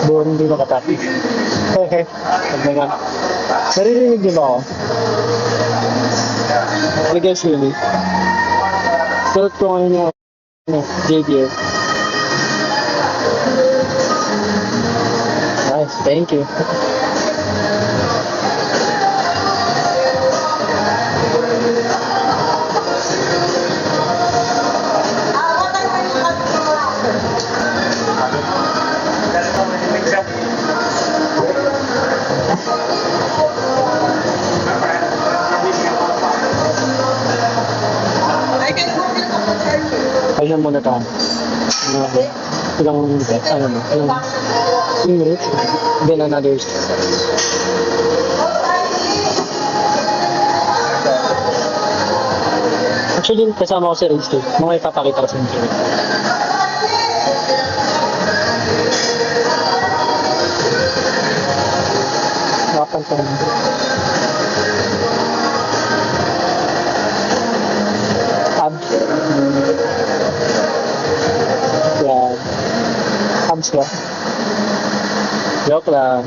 Buwan hindi makatapos. Hehe. Pag naman. Naririnig niyo ba ako? I guess really. Suot ko ngayon yung JBL. Nice, thank you. Kaya muna tayo. Ilang minutes? Ano mo? Ilang minutes? Then another. Actually, kasama ko si Rage too. Mga ipapakita ko sa inyo. Nakapantay mo. Abs. Yan. Abs ba? Joke lang.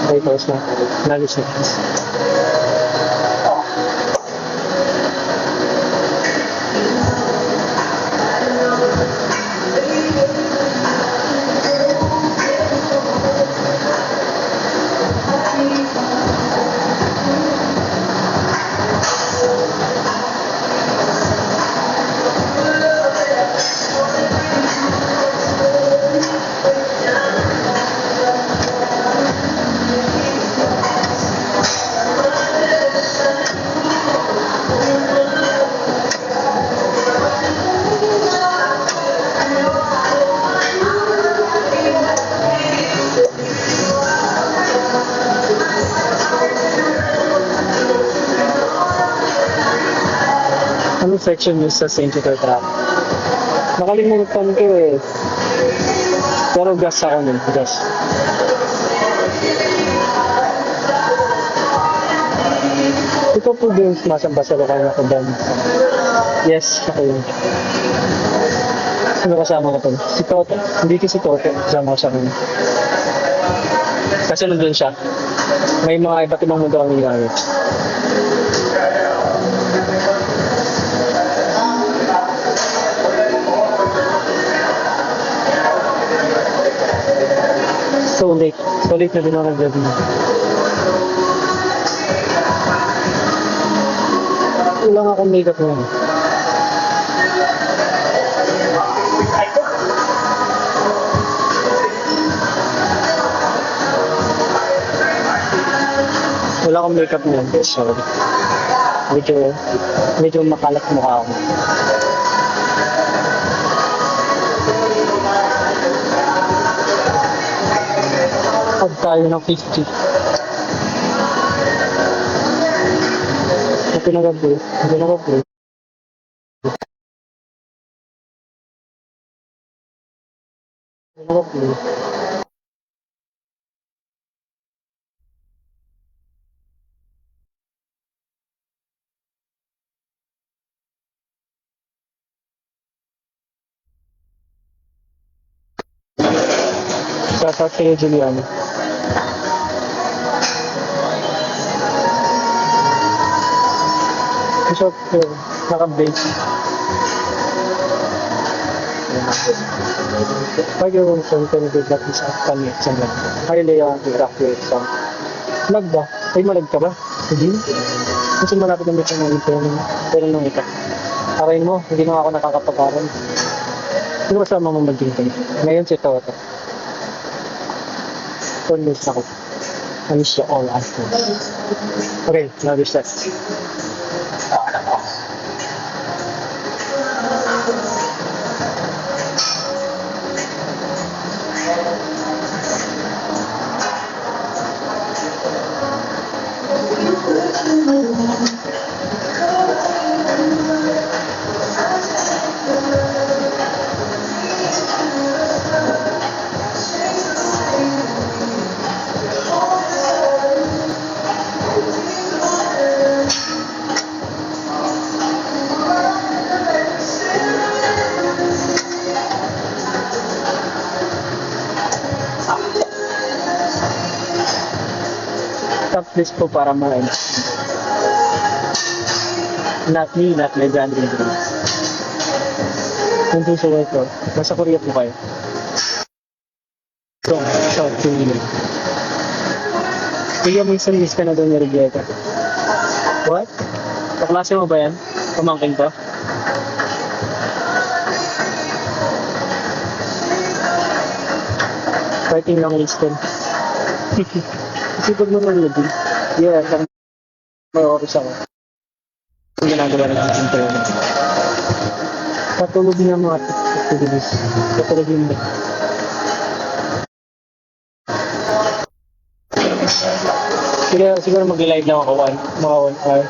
Okay, pause na. Nagis na. Anong section yun sa St. Peter Trap? Nakalimutan ko eh. Pero gas ako nun. Gas. Ito po din masamba sa lokal na kundan. Yes, ako yun. Sino kasama ko to? Si Toto. Hindi ko si Toto. Kasama ko siya nun. Kasi nandun siya. May mga iba't ibang mundo kami ginagawa. So late. So late na din ako nag-gabi. Wala nga akong makeup ngayon. Wala akong makeup ngayon. Sorry. Medyo makalat mukha ako. Pag tayo ng 50. Ito nag-upload. Ito nag-upload. Ito nag-upload. Shoutout kayo, Juliano. Short film, naka-base. Pag yung content that is kami sa mga highly yung accurate song. Lag ba? Ay, malag ka ba? Hindi. Kasi malapit na may ng pero nung ito. Arayin mo, hindi na ako nakakapag-aral. Sino kasama mo mag-intay? Ngayon si Toto. Almost ako. I miss you all after. Okay, now reset. At least po para mga not me, not my grandchildren. Kung gusto ko ito, nasa Korea po kayo. So, South Korea. Kaya may service ka na doon ni Reglieta. What? Kaklase mo ba yan? Pamangkin ko? Fighting lang listed. Kasi pag nanonood din, yeah, may oras ako. Ang ginagawa ng aking training. Patulog din ang mga activities. Patulog din ba? Siguro mag-live lang ako mga 1 hour.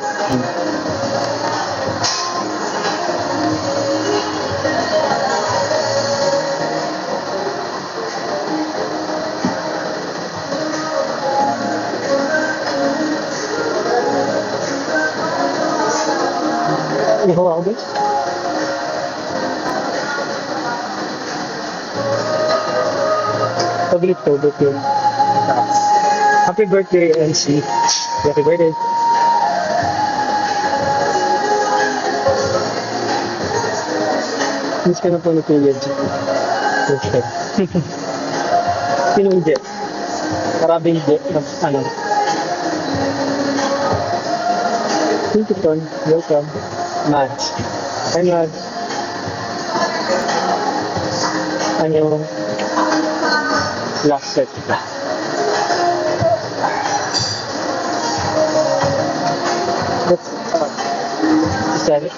Ihaw ako guys. Pag-lift to, birthday. Happy birthday, NC. Happy birthday. Miss ka na po ni Kuya G. Perfect. Sinong Jet? Maraming Jet. Ano? Thank you, Ton. Welcome. Mads. Hi, Mads. Ano? Last set. That's, is that it?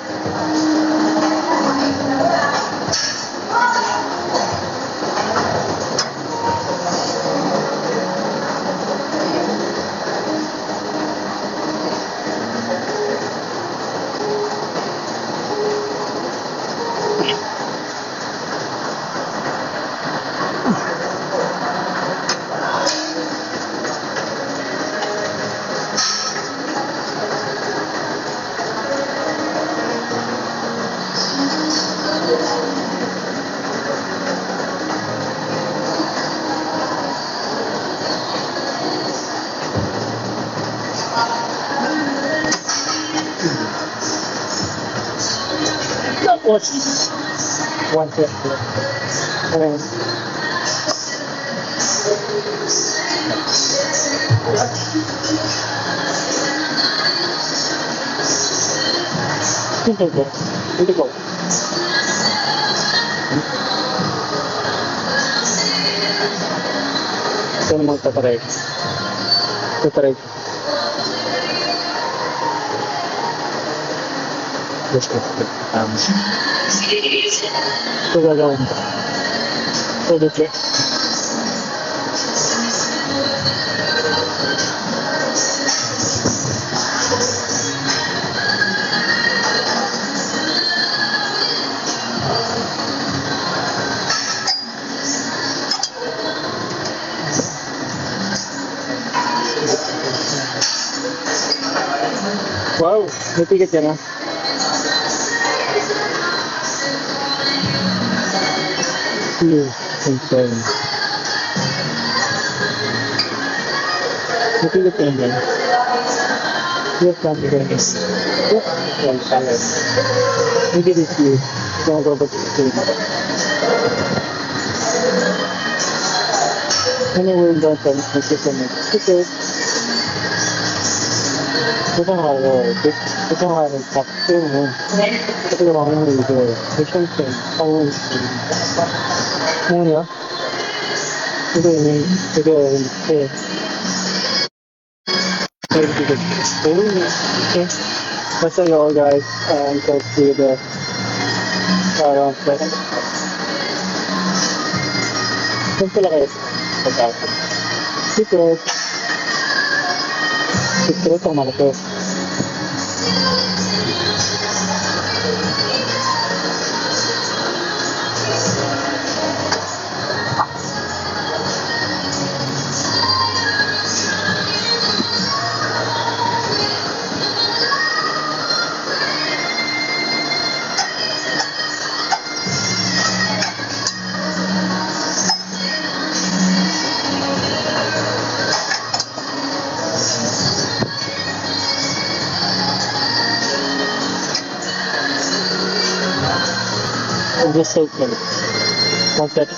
That was 150. And Hindi ko. Ito naman tataray. Tataray. Just ito gagawin ko. Ito dito. Wow, may ticket yan ah. Concern. May ticket yan dyan. Yes, confidence. Yes, confidence. Maybe this year. Ito ang robot system. Anywhere doon sa nagsisimit. Ticket. Ito nga ito nga nagtakto mo. Ito yung mga nito. Mission 10. Always. Muna. Ito yung okay. Basta yun guys. Go to the saan pala kayo? Pagkakot. Secret. Secret ang malaki. Just circle. One touch.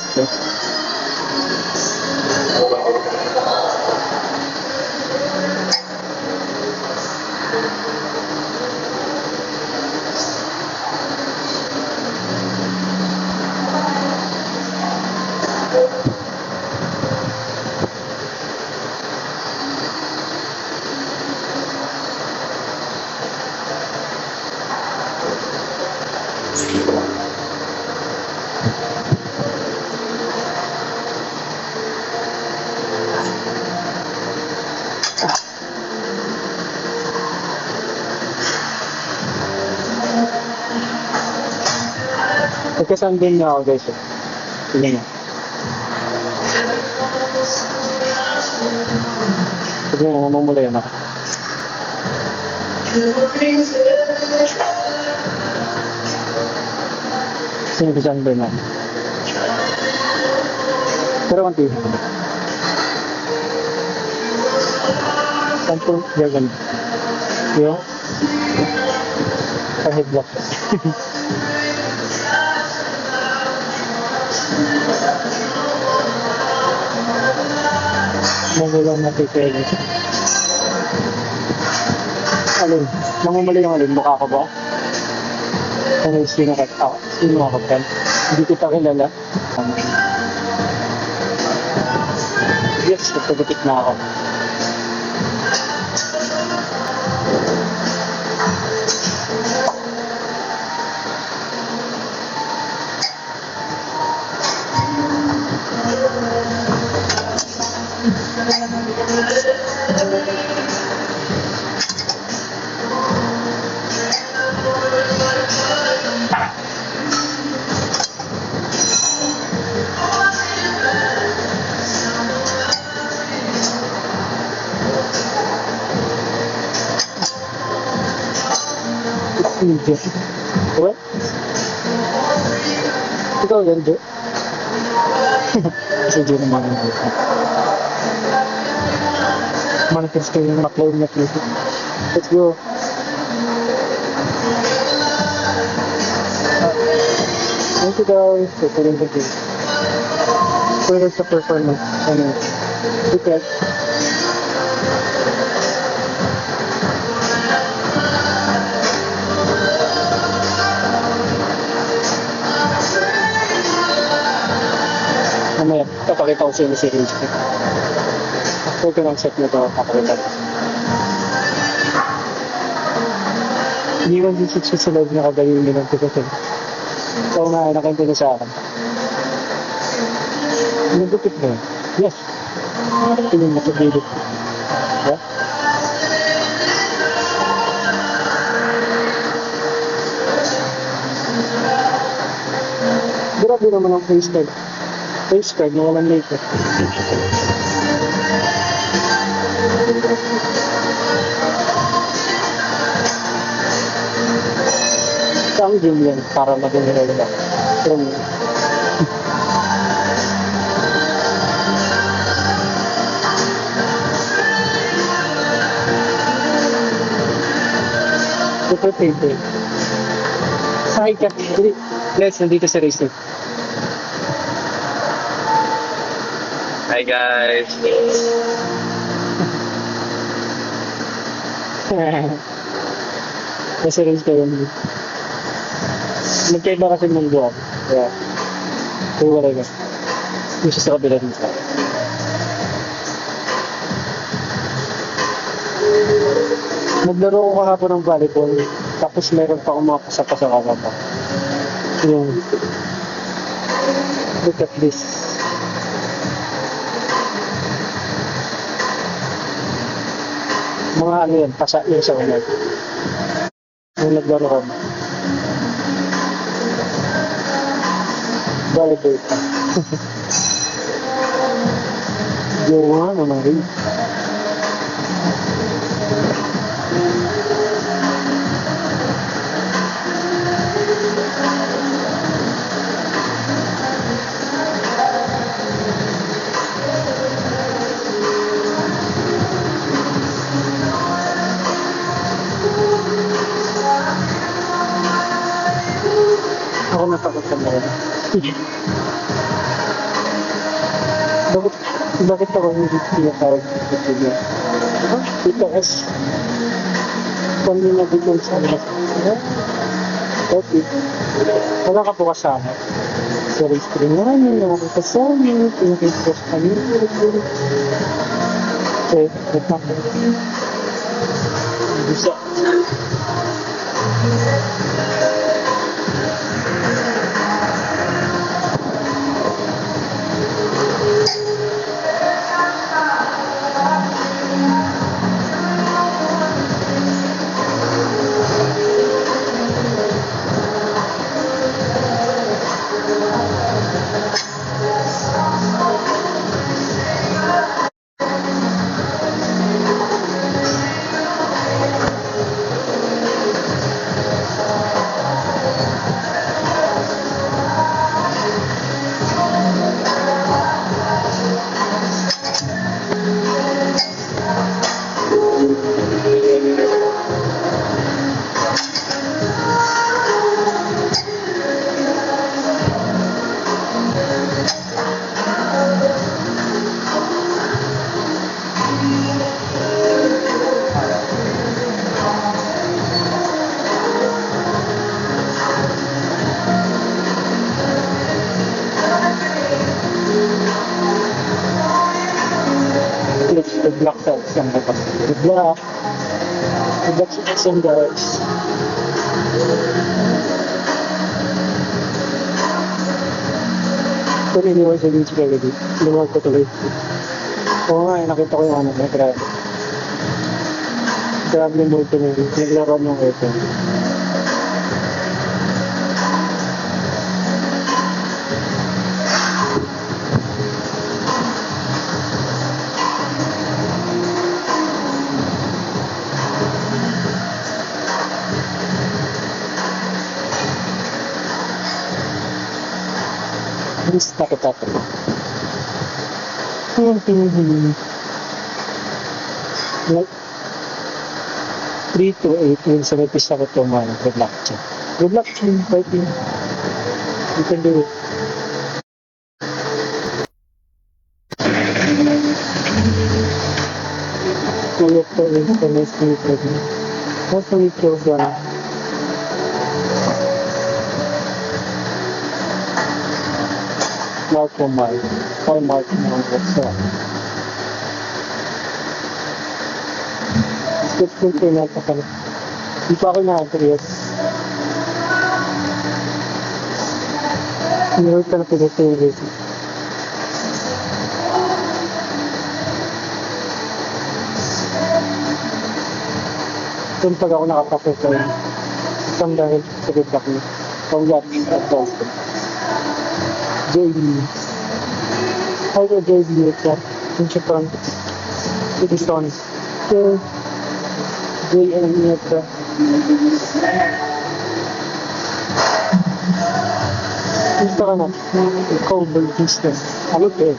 Nagkasandin niya ako guys. Tignan niyo. Tignan niyo, mamumula yun ako. Kasi nagkasandin niya. Pero konti. Sampung gagan. Yung pa-headlock. Magulang natitili. Alin? Mamumuli yung alin? Mukha ko ba? Ano yung sino ka? Ako? Sino ako kan? Hindi kita kilala. Yes, nagpagutik na ako. Hindi. What? Ikaw yan, Jo? Kasi Jo naman yung buka. Manifest ko yung upload na clip. Let's go. Thank you guys. Ito rin the game. Pwede sa performance. Ano? Okay. Mamaya, papakita ko sa inyo si Rage. After ko ng set na ito, papakita ko. Iniwan yung 6 sa loob niya kagayon nyo ng tututin. So, nakakanta na sa akin. Nagupit na yun. Yes. Tingin mo sa video. Yeah? Grabe naman ang face card. Face card na walang later. Ang game yan para mag-general lang. Super paper. Sakay ka. Let's, nandito sa racer. Hi guys. Nasa race ka yun. Magkaiba kasi ng buwan. Kaya, wala ka. Yung sa kabila dito. Naglaro ko kahapon ng volleyball. Tapos meron pa akong mga pasapasa kakapa. Yung, look at this. Mga ano yan, pasa yung sa ulag. Yung naglaro ko. Volleyball pa. Yung ano na rin. Ako natakot sa na rin. Bakit, bakit ako hindi tinatawag dito sila? Because, kung nilagay sa alas, okay. Wala ka po kasama. Sa restaurant namin, wala ka kasama, pinakipos kami. Okay, bisa. The black felts ang dapat. The black and guys. Pero iniwan sa beach kayo dito. Lumawag ko tuloy. Oo nga, nakita ko yung ano, may grabe. Grabe yung multo niya. Naglaro ng ito. Please, takot-takot. Ayan, pinihili. Like, 3 to 8 yun sa may pista ko tumahan. Good luck, Chan. Good luck, Chan. Fighting. You can do it. Look for it. Nice to meet you. Hopefully, it kills one. Mark for Mark. Or Mark for so. Skip ko na ito pala. Di pa ako na-address. Hindi ko na pinitili. Kung pag ako nakapasok ko, isang dahil sa feedback niya. Congrats at Boston. JB. Hi there, JB. In Japan. It is on. So, JM Mitra. Gusto ka na. Cover business. Ano eh?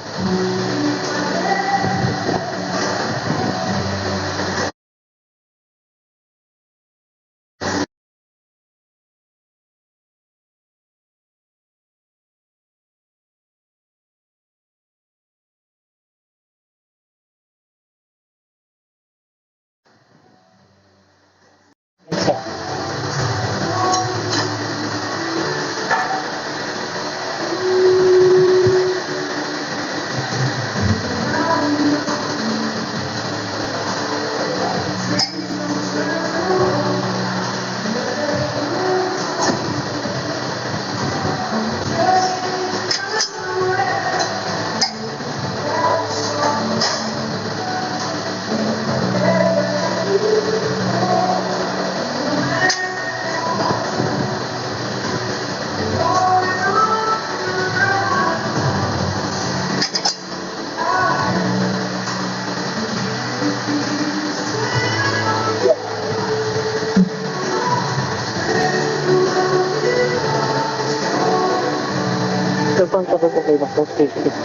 Pang tapos ko kayo mag-post-Facebook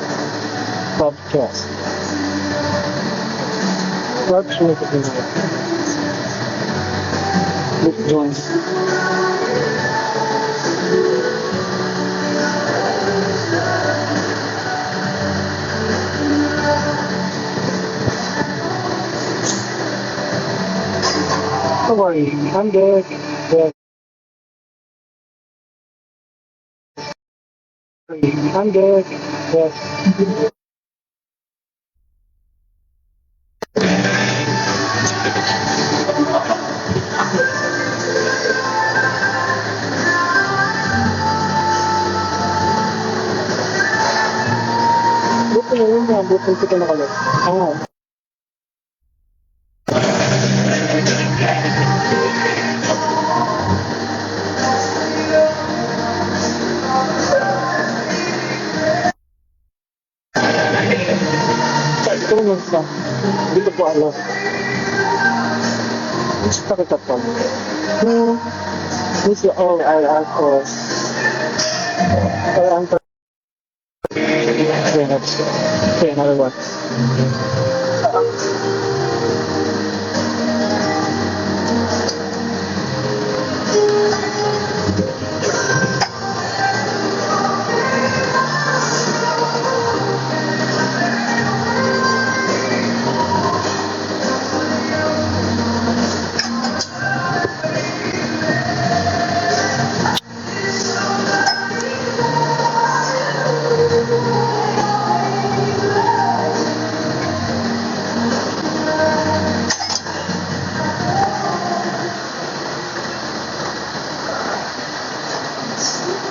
podcast. Watch me to be nice. Let's join. Don't worry, I'm good. Good. I'm good. Yes. Buti na yun yan. Buti kita nakalit. Oo. Ito naman sa. Dito po alam. Gusto kita po. No. This is all I ask for. Or I'm okay, next. Okay, another one.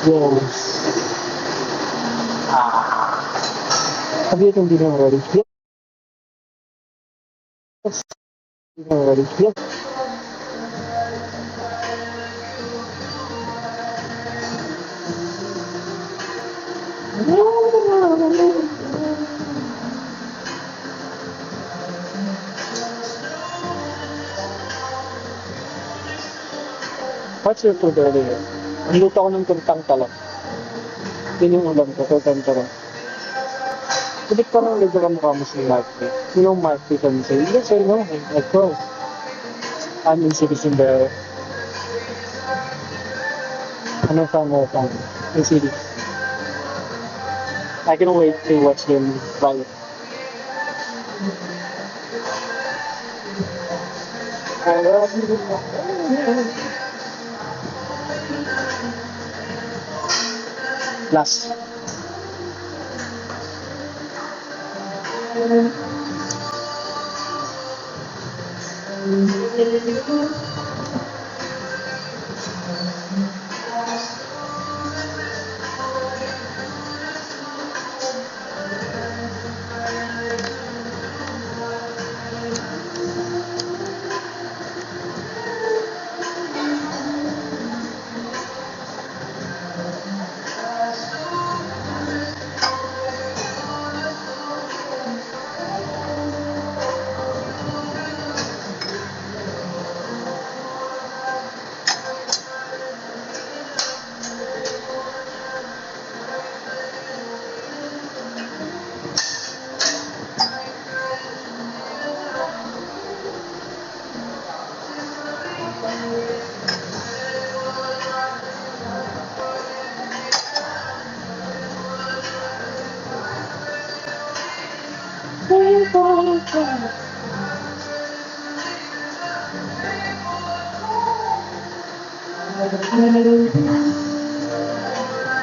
Yes. Sabi ito hindi na ready. Yes. Hindi na ready. Yes. What's your food earlier? Ang luto ko ng tuntang talong. Yun yung ulam ko, tuntang talong. Hindi parang libre ka mukha mo si Mark. You know Mark from say, yes, I know him. Of course. I'm in citizen there. Ano fan mo fan? In city. I can wait to watch them live. I love you. Last.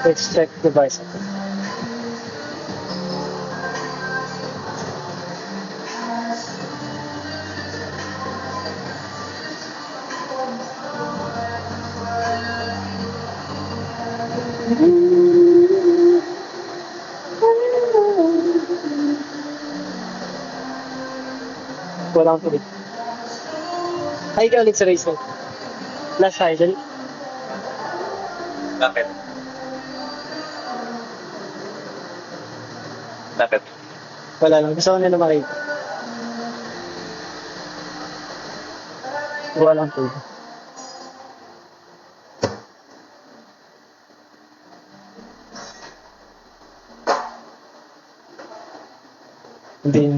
Let's check the bicycle. Go down to it. Hi ka ulit sa race mo. Last high, dali. Bakit? Bakit? Wala lang. Gusto ko nila makita. Gawa lang po. Hindi.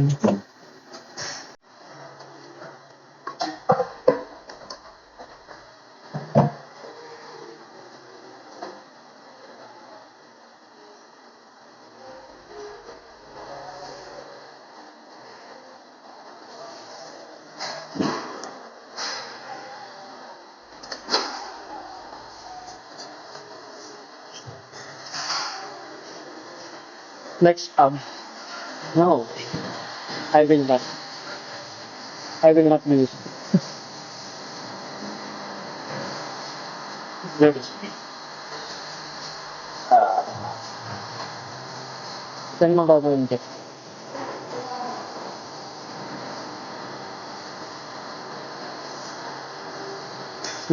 Next no, I will not. I will not do it. Yes. Saan mo gagawin ko?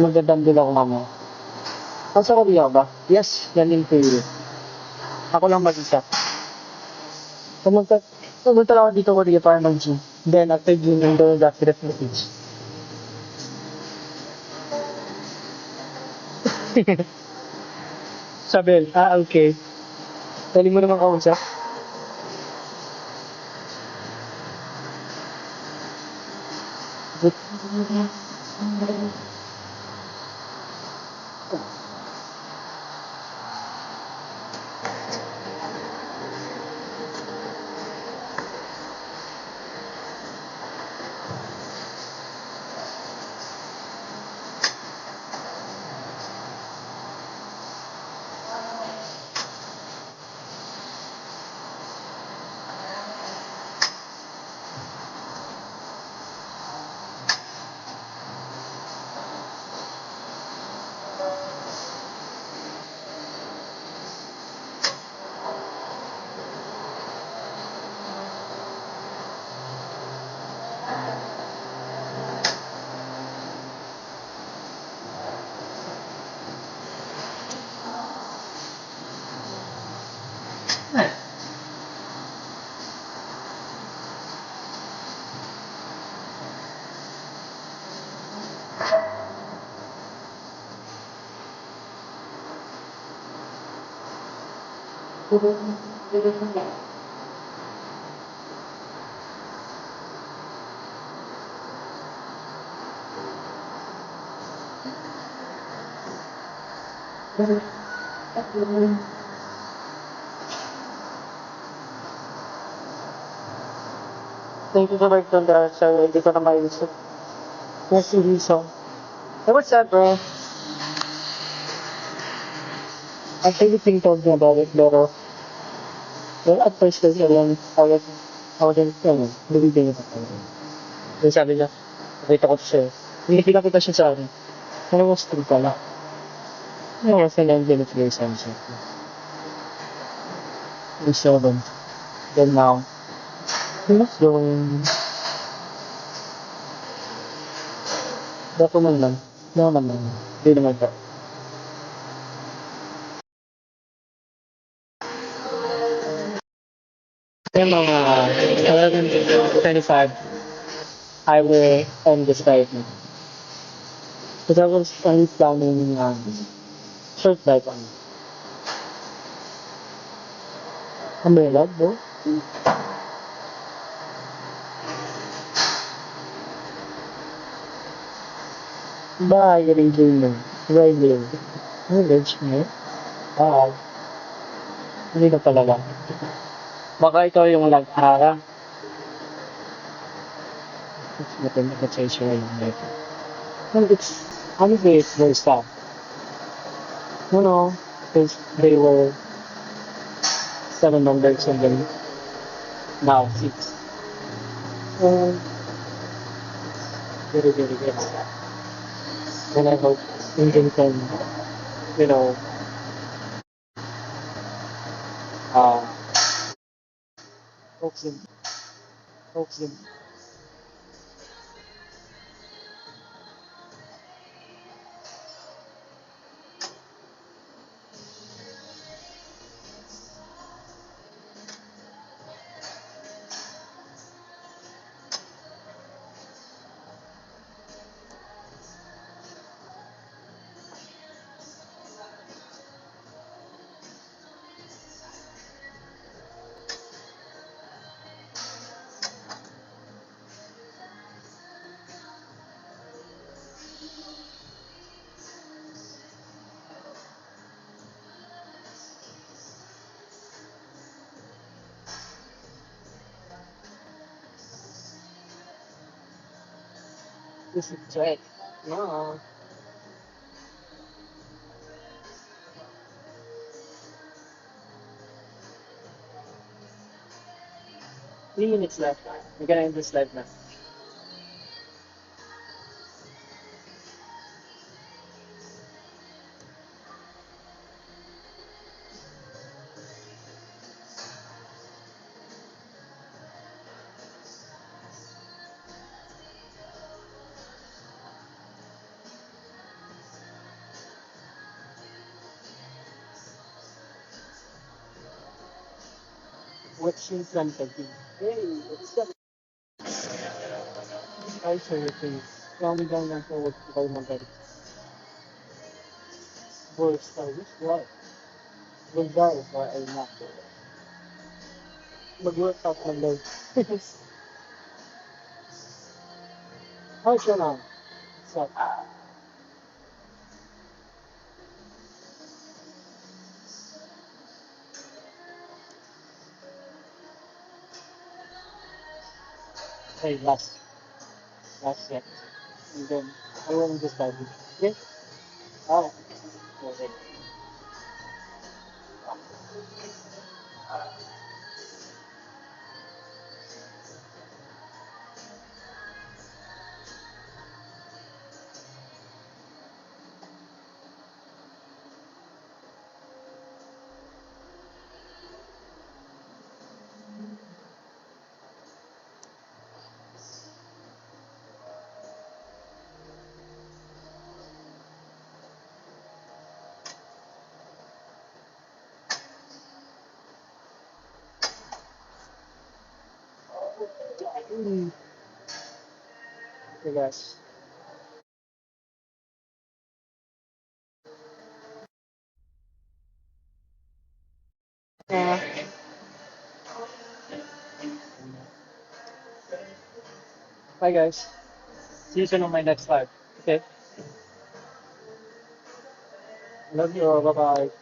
Magdadandil ako mamaya. Nasa Korea ba? Yes, yan yung pay. Ako lang mag-isa. Pumunta, pumunta lang ako dito Korea para mag-gym. Then after gym, I'm going back to the Philippines. Sabi, okay. Dali mo naman kausap. Thank you for my contact, so hindi ko na maisip. Yes, hindi so. Hey, what's up, bro? I think you told me about it, pero well, at first kasi I wasn't, believing it. Then sabi niya, nakita ko siya. Hindi nakita siya sa akin. Ano was true pala? Ano kasi lang din ito yung sunset. We saw them. Then now, what's going? Dako man lang. No naman. Hindi naman pa. Yung mga 11:25, I will end this right now. Because I was only planning short dive on. Umbrella, bro? Bye, Regina. Radio. Village mo. Bye. Hindi na talaga. Baka ikaw yung nag-ara. It's nothing to change your mind. Well, it's honestly it's very sad. You know, because they were 7 members and then now 6. Very, very, very sad. And I hope Indian can, you know, uh, hope them, hope them. This is great. No. 3 minutes left. We're gonna end this live na. What's in front of you? Hey, what's up? I saw your face. Kami lang lang forward ko kayo magalit. Voice service, what? Bulgar ba ay nako? Mag-workout na daw. Hi, Shana. What's up? Hey, last set. And then, I want to start it. Okay? Ah, okay. Okay, guys. Uh, bye, guys. See you soon on my next live. Okay? Love you all. Bye-bye.